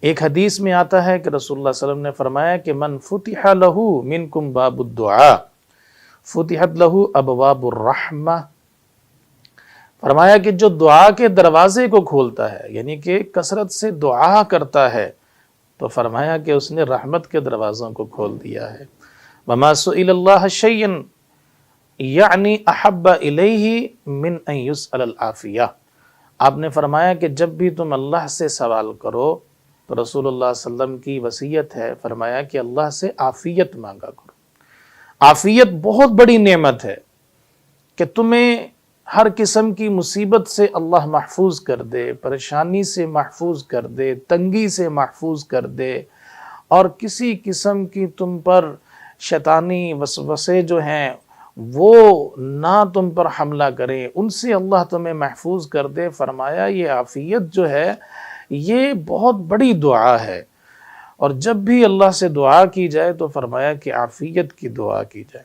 ایک حدیث میں آتا ہے کہ رسول اللہ صلی اللہ علیہ وسلم نے فرمایا کہ من فتح لہو منکم باب الدعاء فتحت لہو ابواب الرحمہ، فرمایا کہ جو دعا کے دروازے کو کھولتا ہے، یعنی کہ کثرت سے دعا کرتا ہے، تو فرمایا کہ اس نے رحمت کے دروازوں کو کھول دیا ہے۔ وما سئل اللہ شیئا یعنی احب الیہ من ان یسأل العافیہ، آپ نے فرمایا کہ جب بھی تم اللہ سے سوال کرو تو رسول اللہ صلی اللہ علیہ وسلم کی وصیت ہے، فرمایا کہ اللہ سے عافیت مانگا کرو۔ عافیت بہت بڑی نعمت ہے کہ تمہیں ہر قسم کی مصیبت سے اللہ محفوظ کر دے، پریشانی سے محفوظ کر دے، تنگی سے محفوظ کر دے، اور کسی قسم کی تم پر شیطانی وسوسے جو ہیں وہ نہ تم پر حملہ کریں، ان سے اللہ تمہیں محفوظ کر دے۔ فرمایا یہ عافیت جو ہے یہ بہت بڑی دعا ہے، اور جب بھی اللہ سے دعا کی جائے تو فرمایا کہ عافیت کی دعا کی جائے۔